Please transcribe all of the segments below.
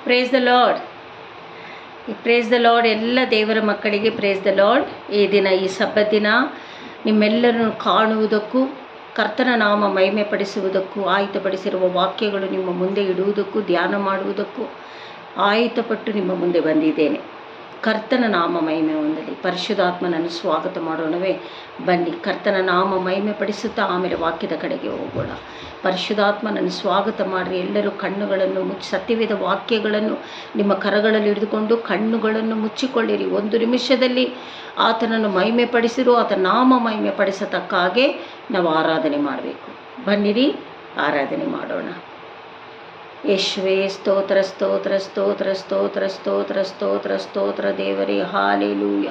Praise the lord. Praise the lord. ಎಲ್ಲ ದೇವರ ಮಕ್ಕಳಿಗೆ ಪ್ರೇಸ್ ದ ಲಾರ್ಡ್. ಈ ದಿನ, ಈ ಸಬ್ಬತ್ ದಿನ ನಿಮ್ಮೆಲ್ಲರನ್ನು ಕಾಣುವುದಕ್ಕೂ, ಕರ್ತನ ನಾಮ ಮಹಿಮೆ ಪಡಿಸುವುದಕ್ಕೂ, ಆಯುಧಪಡಿಸಿರುವ ವಾಕ್ಯಗಳು ನಿಮ್ಮ ಮುಂದೆ ಇಡುವುದಕ್ಕೂ, ಧ್ಯಾನ ಮಾಡುವುದಕ್ಕೂ ಆಯುಧಪಟ್ಟು ನಿಮ್ಮ ಮುಂದೆ ಬಂದಿದ್ದೇನೆ. ಕರ್ತನ ನಾಮ ಮಹಿಮೆ ಹೊಂದಲಿ. ಪರಿಶುದ್ಧಾತ್ಮನನ್ನು ಸ್ವಾಗತ ಮಾಡೋಣವೇ? ಬನ್ನಿ, ಕರ್ತನ ನಾಮ ಮಹಿಮೆ ಪಡಿಸುತ್ತಾ ಆಮೇಲೆ ವಾಕ್ಯದ ಕಡೆಗೆ ಹೋಗೋಣ. ಪರಿಶುದ್ಧಾತ್ಮನನ್ನು ಸ್ವಾಗತ ಮಾಡಿರಿ. ಎಲ್ಲರೂ ಕಣ್ಣುಗಳನ್ನು ಮುಚ್ಚಿ, ಸತ್ಯವೇದ ವಾಕ್ಯಗಳನ್ನು ನಿಮ್ಮ ಕರಗಳಲ್ಲಿ ಹಿಡಿದುಕೊಂಡು ಕಣ್ಣುಗಳನ್ನು ಮುಚ್ಚಿಕೊಳ್ಳಿರಿ. 1 ನಿಮಿಷದಲ್ಲಿ ಆತನನ್ನು ಮಹಿಮೆ ಪಡಿಸಿರು. ಆತನ ನಾಮ ಮಹಿಮೆ ಪಡಿಸತಕ್ಕ ಹಾಗೆ ನಾವು ಆರಾಧನೆ ಮಾಡಬೇಕು. ಬನ್ನಿರಿ, ಆರಾಧನೆ ಮಾಡೋಣ. ಯೇಸುವೇ, ಸ್ತೋತ್ರ ಸ್ತೋತ್ರ ಸ್ತೋತ್ರ ಸ್ತೋತ್ರ ಸ್ತೋತ್ರ ಸ್ತೋತ್ರ ಸ್ತೋತ್ರ ದೇವರೇ, ಹಾಲೆಲೂಯ.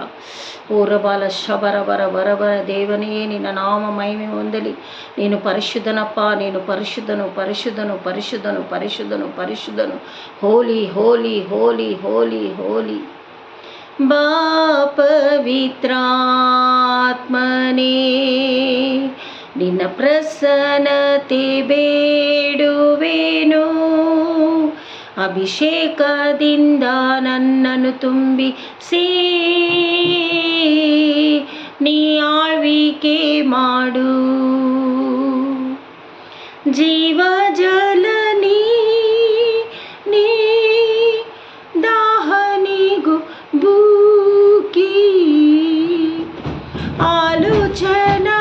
ಓರಬಾಲ ಶಬರಬರ ಬರಬರ ದೇವನೇ, ನಿನ್ನ ನಾಮ ಮಹಿಮೆ ಹೊಂದಲಿ. ನೀನು ಪರಿಶುದ್ಧನಪ್ಪ, ನೀನು ಪರಿಶುದ್ಧನು ಪರಿಶುದ್ಧನು ಪರಿಶುದ್ಧನು ಪರಿಶುದ್ಧನು ಪರಿಶುದ್ಧನು. ಹೋಲಿ ಹೋಲಿ ಹೋಲಿ ಹೋಲಿ ಹೋಲಿ. ಬಾ ಪವಿತ್ರಾತ್ಮನೇ, ನಿನ್ನ ಪ್ರಸನ್ನತೆ ಬೇಡುವೆನು. ಅಭಿಷೇಕದಿಂದ ನನ್ನನ್ನು ತುಂಬಿಸಿ ನೀ ಆಳ್ವಿಕೆ ಮಾಡು. ಜೀವ ಜಲ ನೀ ದಾಹನಿಗೂ ಬೂಕಿ ಆಲೋಚನಾ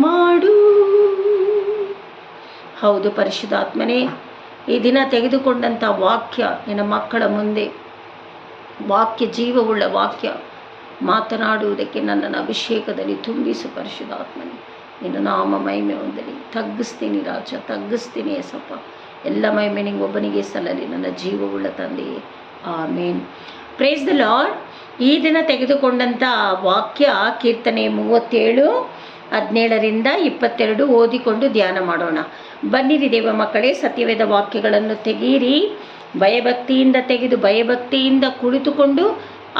ಮಾಡು. ಹೌದು ಪರಿಶುದ್ಧಾತ್ಮನೇ, ಈ ದಿನ ತೆಗೆದುಕೊಂಡಂಥ ವಾಕ್ಯ ನಿನ್ನ ಮಕ್ಕಳ ಮುಂದೆ ವಾಕ್ಯ, ಜೀವವುಳ್ಳ ವಾಕ್ಯ ಮಾತನಾಡುವುದಕ್ಕೆ ನನ್ನನ್ನು ಅಭಿಷೇಕದಲ್ಲಿ ತುಂಬಿಸು. ಪರಿಶುದ್ಧಾತ್ಮನೇ, ನಿನ್ನ ನಾಮ ಮಹಿಮೆ ಹೊಂದಲಿ. ತಗ್ಗಿಸ್ತೀನಿ ರಾಜ, ತಗ್ಗಿಸ್ತೀನಿ ಏಸಪ್ಪ. ಎಲ್ಲ ಮಹಿಮೆ ನಿಂಗೊಬ್ಬನಿಗೆ ಸಲ್ಲಲಿ, ನನ್ನ ಜೀವವುಳ್ಳ ತಂದೆಯೇ, ಆಮೇನ್. Praise the lord. ಈ ದಿನ ತೆಗೆದುಕೊಂಡಂಥ ವಾಕ್ಯ ಕೀರ್ತನೆ 37, 17-22 ಓದಿಕೊಂಡು ಧ್ಯಾನ ಮಾಡೋಣ. ಬನ್ನಿರಿ ದೇವ ಮಕ್ಕಳೇ, ಸತ್ಯವೇದ ವಾಕ್ಯಗಳನ್ನು ತೆಗೀರಿ. ಭಯಭಕ್ತಿಯಿಂದ ತೆಗೆದು ಭಯಭಕ್ತಿಯಿಂದ ಕುಳಿತುಕೊಂಡು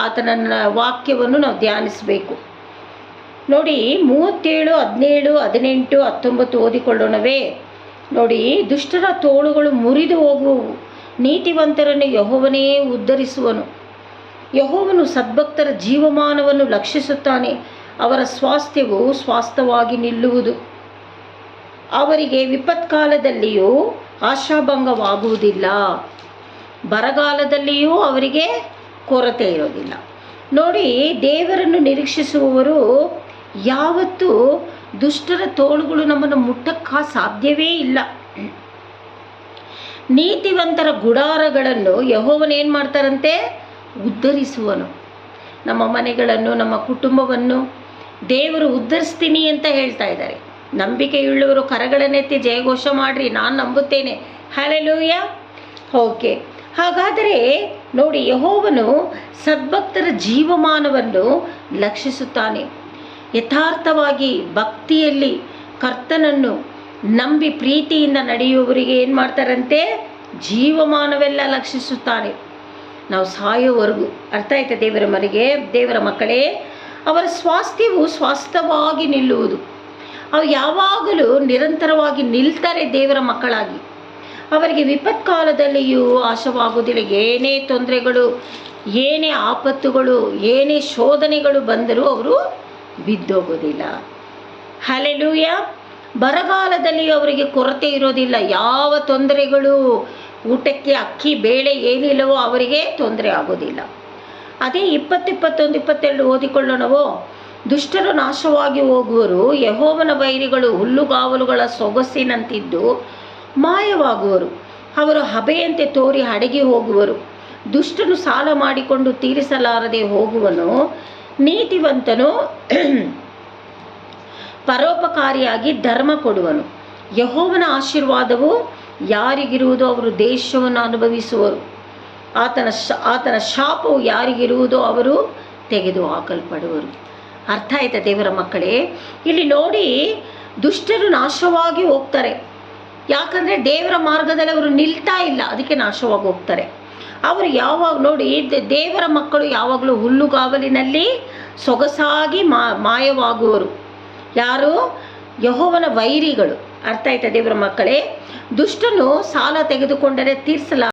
ಆತನ ವಾಕ್ಯವನ್ನು ನಾವು ಧ್ಯಾನಿಸಬೇಕು. ನೋಡಿ, 37, 17, 18, 19 ಓದಿಕೊಳ್ಳೋಣವೇ? ನೋಡಿ, ದುಷ್ಟರ ತೋಳುಗಳು ಮುರಿದು ಹೋಗುವವು, ನೀತಿವಂತರನ್ನು ಯೆಹೋವನೇ ಉದ್ಧರಿಸುವನು. ಯೆಹೋವನು ಸದ್ಭಕ್ತರ ಜೀವಮಾನವನ್ನು ಲಕ್ಷಿಸುತ್ತಾನೆ. ಅವರ ಸ್ವಾಸ್ಥ್ಯವು ಸ್ವಾಸ್ಥ್ಯವಾಗಿ ನಿಲ್ಲುವುದು. ಅವರಿಗೆ ವಿಪತ್ಕಾಲದಲ್ಲಿಯೂ ಆಶಾಭಂಗವಾಗುವುದಿಲ್ಲ, ಬರಗಾಲದಲ್ಲಿಯೂ ಅವರಿಗೆ ಕೊರತೆ ಇರೋದಿಲ್ಲ. ನೋಡಿ, ದೇವರನ್ನು ನಿರೀಕ್ಷಿಸುವವರು ಯಾವತ್ತೂ ದುಷ್ಟರ ತೋಳುಗಳು ನಮ್ಮನ್ನು ಮುಟ್ಟಕ್ಕೆ ಸಾಧ್ಯವೇ ಇಲ್ಲ. ನೀತಿವಂತರ ಗುಡಾರಗಳನ್ನು ಯೆಹೋವನೇನು ಮಾಡ್ತಾರಂತೆ? ಉದ್ಧರಿಸುವನು. ನಮ್ಮ ಮನೆಗಳನ್ನು, ನಮ್ಮ ಕುಟುಂಬವನ್ನು ದೇವರು ಉದ್ಧರಿಸ್ತೀನಿ ಅಂತ ಹೇಳ್ತಾ ಇದ್ದಾರೆ. ನಂಬಿಕೆಯುಳ್ಳವರು ಕರಗಳನ್ನೆತ್ತಿ ಜಯಘೋಷ ಮಾಡಿರಿ, ನಾನು ನಂಬುತ್ತೇನೆ. ಹಲ್ಲೆಲೂಯಾ. ಓಕೆ, ಹಾಗಾದರೆ ನೋಡಿ, ಯೆಹೋವನು ಸದ್ಭಕ್ತರ ಜೀವಮಾನವನ್ನು ಲಕ್ಷಿಸುತ್ತಾನೆ. ಯಥಾರ್ಥವಾಗಿ ಭಕ್ತಿಯಲ್ಲಿ ಕರ್ತನನ್ನು ನಂಬಿ ಪ್ರೀತಿಯಿಂದ ನಡೆಯುವವರಿಗೆ ಏನು ಮಾಡ್ತಾರಂತೆ? ಜೀವಮಾನವೆಲ್ಲ ಲಕ್ಷಿಸುತ್ತಾನೆ. ನಾವು ಸಾಯೋವರೆಗೂ. ಅರ್ಥ ಆಯ್ತಾ ದೇವರ ಮನೆಗೆ? ದೇವರ ಮಕ್ಕಳೇ, ಅವರ ಸ್ವಾಸ್ಥ್ಯವು ಸ್ವಾಸ್ಥ್ಯವಾಗಿ ನಿಲ್ಲುವುದು. ಅವು ಯಾವಾಗಲೂ ನಿರಂತರವಾಗಿ ನಿಲ್ತಾರೆ ದೇವರ ಮಕ್ಕಳಾಗಿ. ಅವರಿಗೆ ವಿಪತ್ಕಾಲದಲ್ಲಿಯೂ ಆಶವಾಗುವುದಿಲ್ಲ. ಏನೇ ತೊಂದರೆಗಳು, ಏನೇ ಆಪತ್ತುಗಳು, ಏನೇ ಶೋಧನೆಗಳು ಬಂದರೂ ಅವರು ಬಿದ್ದೋಗೋದಿಲ್ಲ. ಹಲ್ಲೆಲೂಯ. ಬರಗಾಲದಲ್ಲಿಯೂ ಅವರಿಗೆ ಕೊರತೆ ಇರೋದಿಲ್ಲ. ಯಾವ ತೊಂದರೆಗಳು, ಊಟಕ್ಕೆ ಅಕ್ಕಿ ಬೇಳೆ ಏನಿಲ್ಲವೋ ಅವರಿಗೆ ತೊಂದರೆ ಆಗೋದಿಲ್ಲ. ಅದೇ 20, 21, 22 ಓದಿಕೊಳ್ಳೋಣವೋ? ದುಷ್ಟರು ನಾಶವಾಗಿ ಹೋಗುವರು, ಯೆಹೋವನ ವೈರಿಗಳು ಹುಲ್ಲುಗಾವಲುಗಳ ಸೊಗಸಿನಂತಿದ್ದು ಮಾಯವಾಗುವರು. ಅವರು ಹಬೆಯಂತೆ ತೋರಿ ಅಡಗಿ ಹೋಗುವರು. ದುಷ್ಟನು ಸಾಲ ಮಾಡಿಕೊಂಡು ತೀರಿಸಲಾರದೆ ಹೋಗುವನು, ನೀತಿವಂತನು ಪರೋಪಕಾರಿಯಾಗಿ ಧರ್ಮ ಕೊಡುವನು. ಯೆಹೋವನ ಆಶೀರ್ವಾದವು ಯಾರಿಗಿರುವುದೋ ಅವರು ದೇಶವನ್ನು ಅನುಭವಿಸುವರು. ಆತನ ಶಾಪವು ಯಾರಿಗಿರುವುದೋ ಅವರು ತೆಗೆದು ಹಾಕಲ್ಪಡುವರು. ಅರ್ಥ ಆಯ್ತಾ ದೇವರ ಮಕ್ಕಳೇ? ಇಲ್ಲಿ ನೋಡಿ, ದುಷ್ಟರು ನಾಶವಾಗಿ ಹೋಗ್ತಾರೆ. ಯಾಕಂದರೆ ದೇವರ ಮಾರ್ಗದಲ್ಲಿ ಅವರು ನಿಲ್ತಾ ಇಲ್ಲ, ಅದಕ್ಕೆ ನಾಶವಾಗಿ ಹೋಗ್ತಾರೆ. ಅವರು ಯಾವಾಗ ನೋಡಿ, ದೇವರ ಮಕ್ಕಳು ಯಾವಾಗಲೂ ಹುಲ್ಲುಗಾವಲಿನಲ್ಲಿ ಸೊಗಸಾಗಿ ಮಾಯವಾಗುವರು. ಯಾರು? ಯೆಹೋವನ ವೈರಿಗಳು. ಅರ್ಥ ಆಯ್ತಾ ದೇವರ ಮಕ್ಕಳೇ? ದುಷ್ಟನು ಸಾಲ ತೆಗೆದುಕೊಂಡರೆ ತೀರಿಸಲಾರ